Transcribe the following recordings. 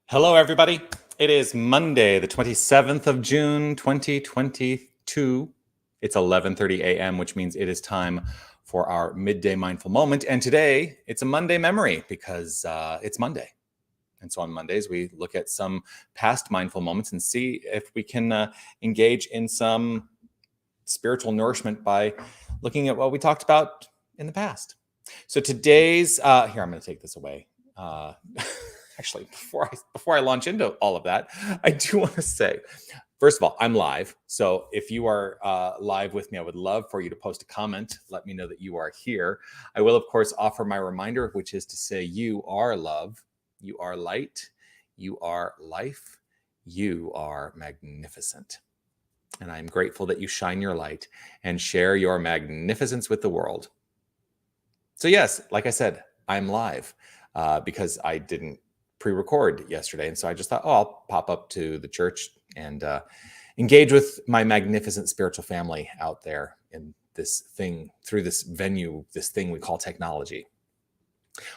Hello, everybody. It is Monday, the 27th of June, 2022. It's 11:30 a.m., which means it is time for our Midday Mindful Moment. And today, it's a Monday memory because it's Monday. And so on Mondays, we look at some past mindful moments and see if we can engage in some spiritual nourishment by looking at what we talked about in the past. So today's, here, I'm going to take this away. Actually, before I launch into all of that, I do want to say, first of all, I'm live. So if you are live with me, I would love for you to post a comment. Let me know that you are here. I will, of course, offer my reminder, which is to say you are love, you are light, you are life, you are magnificent. And I'm grateful that you shine your light and share your magnificence with the world. So yes, like I said, I'm live because I didn't pre-record yesterday. And so I just thought, I'll pop up to the church and engage with my magnificent spiritual family out there in this thing, through this venue, this thing we call technology.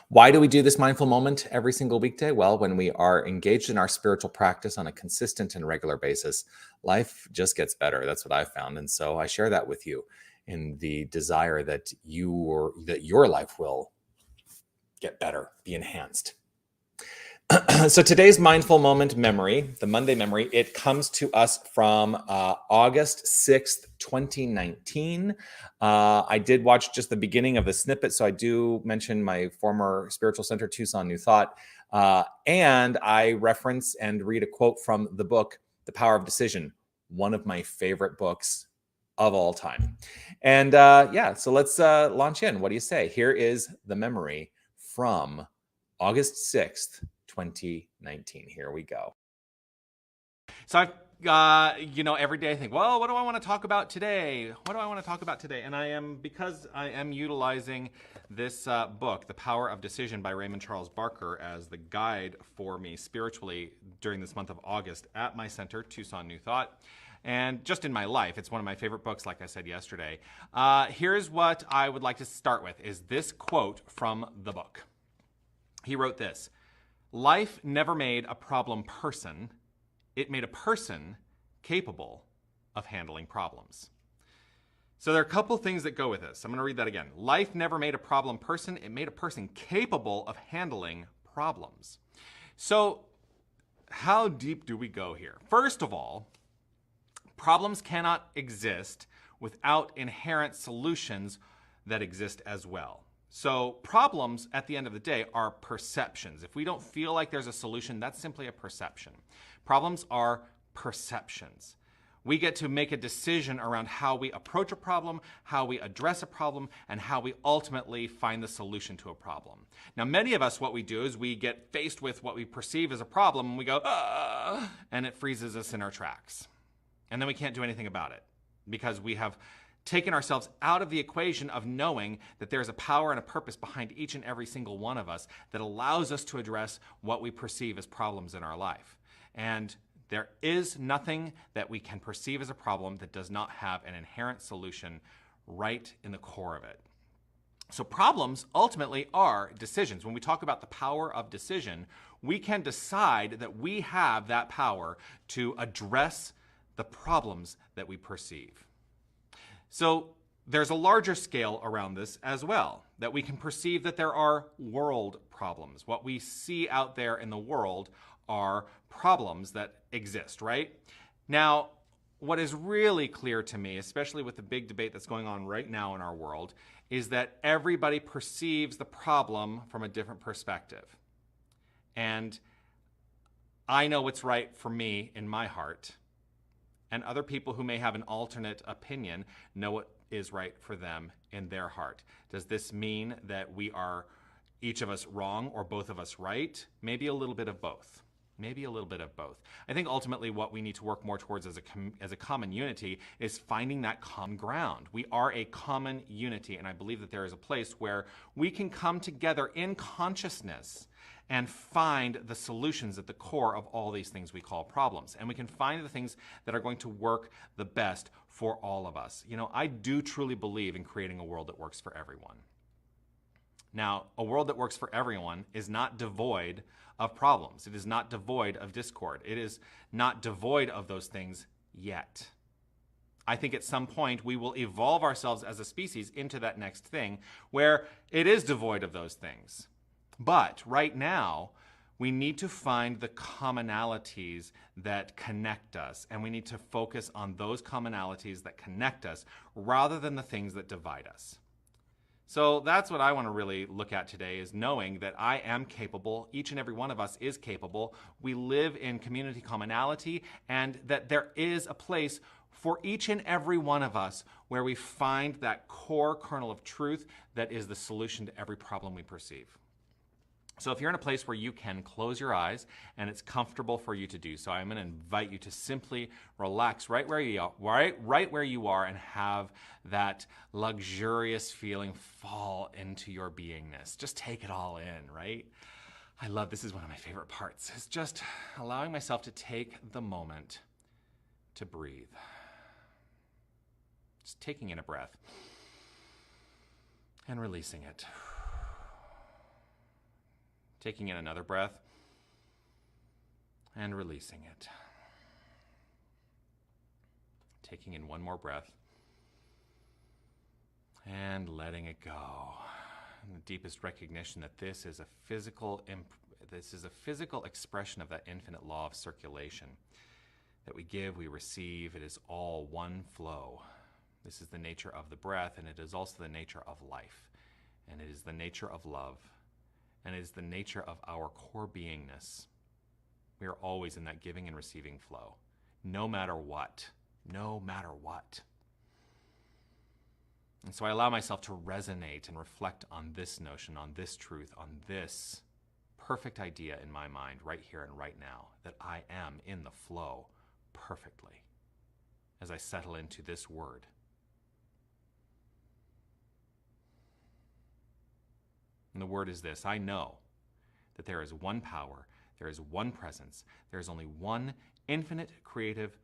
Why do we do this mindful moment every single weekday? Well, when we are engaged in our spiritual practice on a consistent and regular basis, life just gets better. That's what I've found. And so I share that with you in the desire that your life will get better, be enhanced. So today's mindful moment memory, the Monday memory, it comes to us from August 6th, 2019. I did watch just the beginning of the snippet, so I do mention my former spiritual center, Tucson New Thought, and I reference and read a quote from the book, The Power of Decision, one of my favorite books of all time. And so let's launch in. What do you say? Here is the memory from August 6th, 2019. Here we go. So every day I think, well, what do I want to talk about today? What do I want to talk about today? And because I am utilizing this book, The Power of Decision by Raymond Charles Barker, as the guide for me spiritually during this month of August at my center, Tucson New Thought. And just in my life, it's one of my favorite books, like I said yesterday. Here's what I would like to start with, is this quote from the book. He wrote this: "Life never made a problem person. It made a person capable of handling problems." So there are a couple things that go with this. I'm going to read that again. Life never made a problem person. It made a person capable of handling problems. So how deep do we go here? First of all, problems cannot exist without inherent solutions that exist as well. So problems, at the end of the day, are perceptions. If we don't feel like there's a solution, that's simply a perception. Problems are perceptions. We get to make a decision around how we approach a problem, how we address a problem, and how we ultimately find the solution to a problem. Now, many of us, what we do is we get faced with what we perceive as a problem, and we go, and it freezes us in our tracks. And then we can't do anything about it because we have taken ourselves out of the equation of knowing that there's a power and a purpose behind each and every single one of us that allows us to address what we perceive as problems in our life. And there is nothing that we can perceive as a problem that does not have an inherent solution right in the core of it. So problems ultimately are decisions. When we talk about the power of decision, we can decide that we have that power to address the problems that we perceive. So there's a larger scale around this as well, that we can perceive that there are world problems. What we see out there in the world are problems that exist, right? Now, what is really clear to me, especially with the big debate that's going on right now in our world, is that everybody perceives the problem from a different perspective. And I know what's right for me in my heart, and other people who may have an alternate opinion know what is right for them in their heart. Does this mean that we are, each of us, wrong or both of us right? Maybe a little bit of both. Maybe a little bit of both. I think ultimately what we need to work more towards as a common unity is finding that common ground. We are a common unity, and I believe that there is a place where we can come together in consciousness and find the solutions at the core of all these things we call problems. And we can find the things that are going to work the best for all of us. You know, I do truly believe in creating a world that works for everyone. Now, a world that works for everyone is not devoid of problems. It is not devoid of discord. It is not devoid of those things yet. I think at some point we will evolve ourselves as a species into that next thing where it is devoid of those things. But right now, we need to find the commonalities that connect us, and we need to focus on those commonalities that connect us rather than the things that divide us. So that's what I want to really look at today, is knowing that I am capable. Each and every one of us is capable. We live in community commonality, and that there is a place for each and every one of us where we find that core kernel of truth that is the solution to every problem we perceive. So if you're in a place where you can close your eyes and it's comfortable for you to do so, I'm going to invite you to simply relax right where you are, right where you are, and have that luxurious feeling fall into your beingness. Just take it all in, right? I love, this is one of my favorite parts, is just allowing myself to take the moment to breathe. Just taking in a breath and releasing it. Taking in another breath and releasing it. Taking in one more breath and letting it go. And the deepest recognition that this is a physical expression of that infinite law of circulation. That we give, we receive, it is all one flow. This is the nature of the breath, and it is also the nature of life, and it is the nature of love. And it is the nature of our core beingness. We are always in that giving and receiving flow, no matter what, no matter what. And so I allow myself to resonate and reflect on this notion, on this truth, on this perfect idea in my mind right here and right now, that I am in the flow perfectly as I settle into this word. And the word is this: I know that there is one power, there is one presence, there is only one infinite creative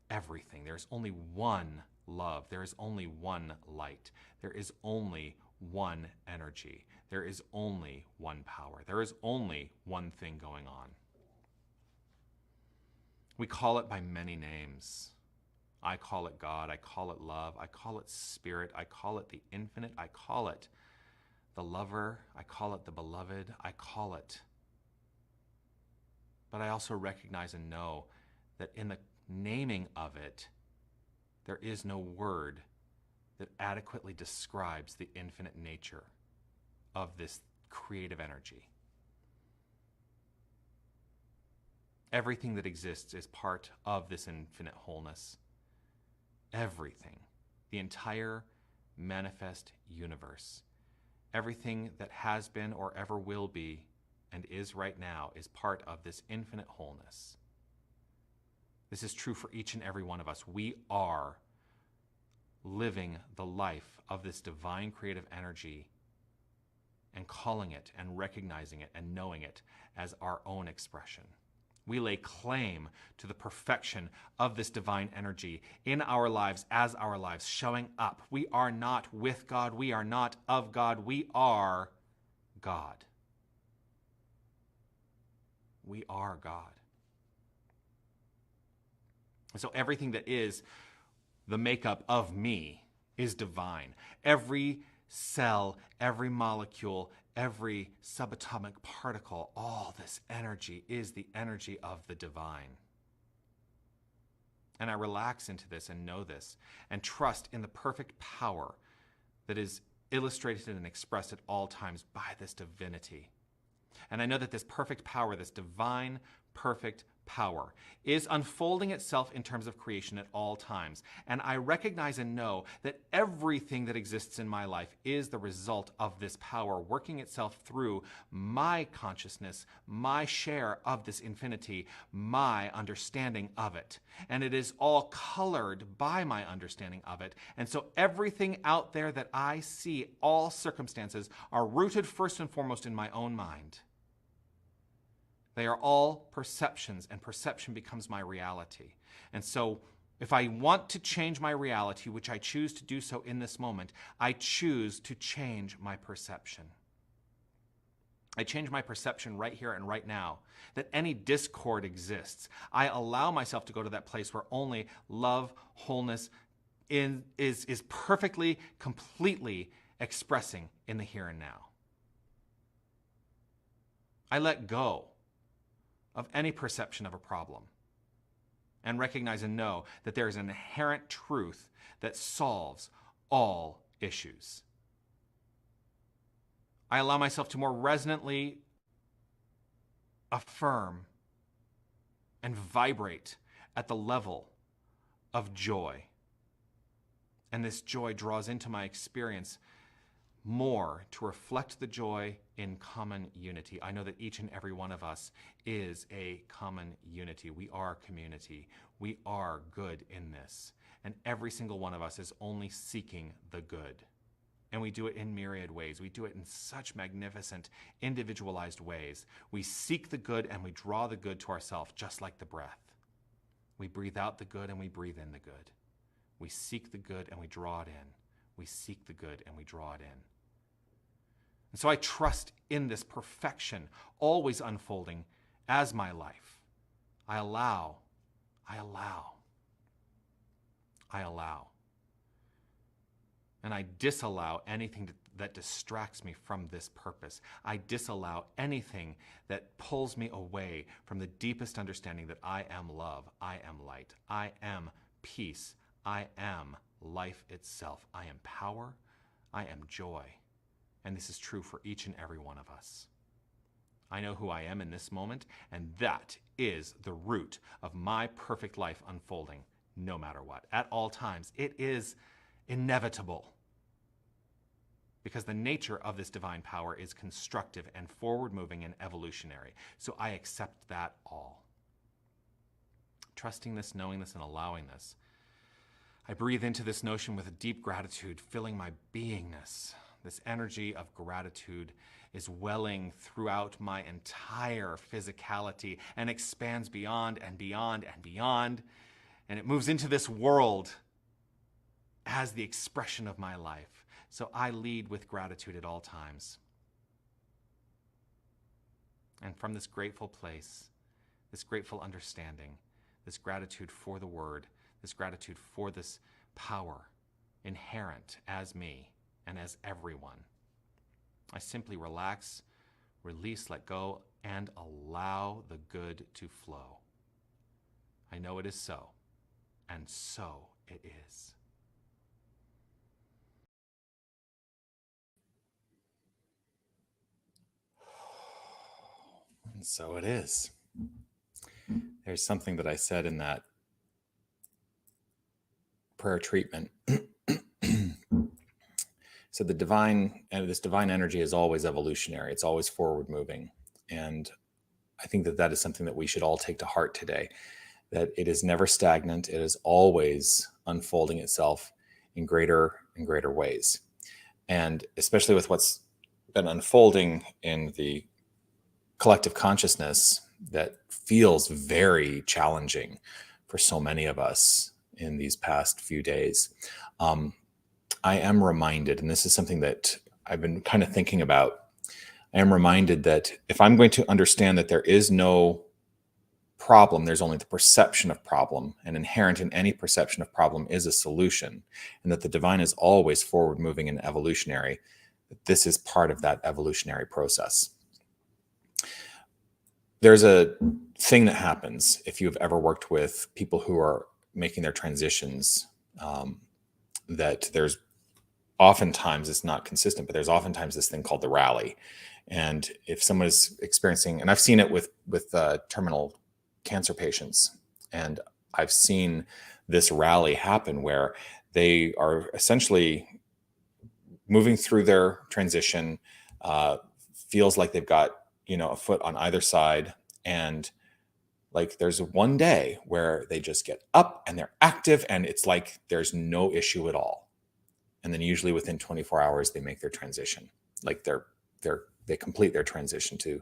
everything. There is only one love. There is only one light. There is only one energy. There is only one power. There is only one thing going on. We call it by many names. I call it God. I call it love. I call it spirit. I call it the infinite. I call it the lover, I call it the beloved, I call it. But I also recognize and know that in the naming of it, there is no word that adequately describes the infinite nature of this creative energy. Everything that exists is part of this infinite wholeness. Everything, the entire manifest universe. Everything that has been or ever will be and is right now is part of this infinite wholeness. This is true for each and every one of us. We are living the life of this divine creative energy and calling it and recognizing it and knowing it as our own expression. We lay claim to the perfection of this divine energy in our lives as our lives showing up. We are not with God. We are not of God. We are God. We are God. And so everything that is the makeup of me is divine. Every cell, every molecule, every subatomic particle, all this energy is the energy of the divine. And I relax into this and know this and trust in the perfect power that is illustrated and expressed at all times by this divinity. And I know that this perfect power, this divine, perfect power, is unfolding itself in terms of creation at all times. And I recognize and know that everything that exists in my life is the result of this power working itself through my consciousness, my share of this infinity, my understanding of it. And it is all colored by my understanding of it. And so everything out there that I see, all circumstances, are rooted first and foremost in my own mind. They are all perceptions, and perception becomes my reality. And so if I want to change my reality, which I choose to do so in this moment, I choose to change my perception. I change my perception right here and right now that any discord exists. I allow myself to go to that place where only love, wholeness is perfectly, completely expressing in the here and now. I let go of any perception of a problem and recognize and know that there is an inherent truth that solves all issues. I allow myself to more resonantly affirm and vibrate at the level of joy. And this joy draws into my experience more to reflect the joy in common unity. I know that each and every one of us is a common unity. We are community. We are good in this. And every single one of us is only seeking the good. And we do it in myriad ways. We do it in such magnificent, individualized ways. We seek the good and we draw the good to ourselves, just like the breath. We breathe out the good and we breathe in the good. We seek the good and we draw it in. We seek the good and we draw it in. And so I trust in this perfection, always unfolding as my life. I allow. And I disallow anything that distracts me from this purpose. I disallow anything that pulls me away from the deepest understanding that I am love, I am light, I am peace, I am life itself, I am power, I am joy. And this is true for each and every one of us. I know who I am in this moment, and that is the root of my perfect life unfolding, no matter what. At all times, it is inevitable, because the nature of this divine power is constructive and forward-moving and evolutionary. So I accept that all. Trusting this, knowing this, and allowing this, I breathe into this notion with a deep gratitude, filling my beingness. This energy of gratitude is welling throughout my entire physicality and expands beyond and beyond and beyond. And it moves into this world as the expression of my life. So I lead with gratitude at all times. And from this grateful place, this grateful understanding, this gratitude for the word, this gratitude for this power inherent as me and as everyone, I simply relax, release, let go, and allow the good to flow. I know it is so, and so it is. And so it is. There's something that I said in that prayer treatment. So this divine energy is always evolutionary. It's always forward moving. And I think that is something that we should all take to heart today, that it is never stagnant. It is always unfolding itself in greater and greater ways. And especially with what's been unfolding in the collective consciousness, that feels very challenging for so many of us in these past few days. I am reminded, and this is something that I've been kind of thinking about, I am reminded that if I'm going to understand that there is no problem, there's only the perception of problem, and inherent in any perception of problem is a solution, and that the divine is always forward moving and evolutionary, that this is part of that evolutionary process. There's a thing that happens if you've ever worked with people who are making their transitions, that there's oftentimes, it's not consistent, but there's oftentimes this thing called the rally. And if someone is experiencing, and I've seen it with terminal cancer patients, and I've seen this rally happen where they are essentially moving through their transition, feels like they've got, a foot on either side. And like there's one day where they just get up and they're active and it's like there's no issue at all. And then usually within 24 hours, they make their transition. Like they complete their transition to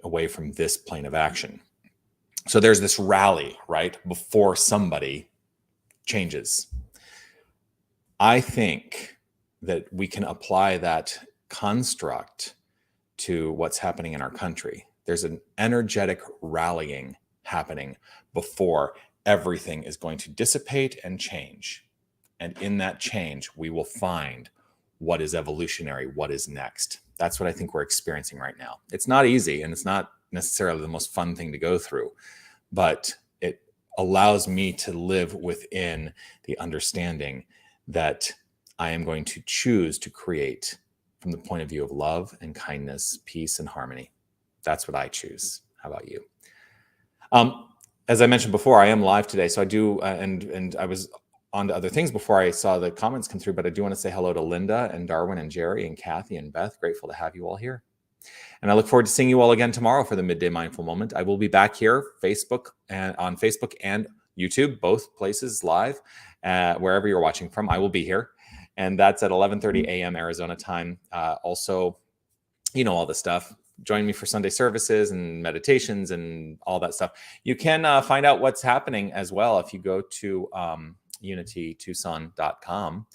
away from this plane of action. So there's this rally, right, before somebody changes. I think that we can apply that construct to what's happening in our country. There's an energetic rallying happening before everything is going to dissipate and change. And in that change, we will find what is evolutionary, what is next. That's what I think we're experiencing right now. It's not easy, and it's not necessarily the most fun thing to go through, but it allows me to live within the understanding that I am going to choose to create from the point of view of love and kindness, peace and harmony. That's what I choose. How about you? As I mentioned before, I am live today, so I do, and I was on to other things before I saw the comments come through, but I do want to say hello to Linda and Darwin and Jerry and Kathy and Beth. Grateful to have you all here. And I look forward to seeing you all again tomorrow for the Midday Mindful Moment. I will be back here, on Facebook and YouTube, both places live, wherever you're watching from. I will be here, and that's at 11:30 a.m. Arizona time. Also, you know all the stuff. Join me for Sunday services and meditations and all that stuff. You can find out what's happening as well if you go to unitytucson.com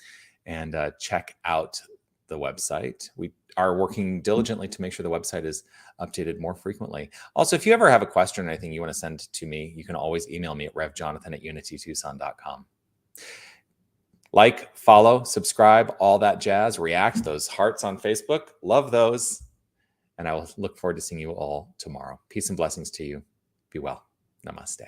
and check out the website. We are working diligently to make sure the website is updated more frequently. Also, if you ever have a question or anything you want to send to me, you can always email me at revjonathan@unitytucson.com. Like, follow, subscribe, all that jazz, react, those hearts on Facebook. Love those. And I will look forward to seeing you all tomorrow. Peace and blessings to you. Be well. Namaste.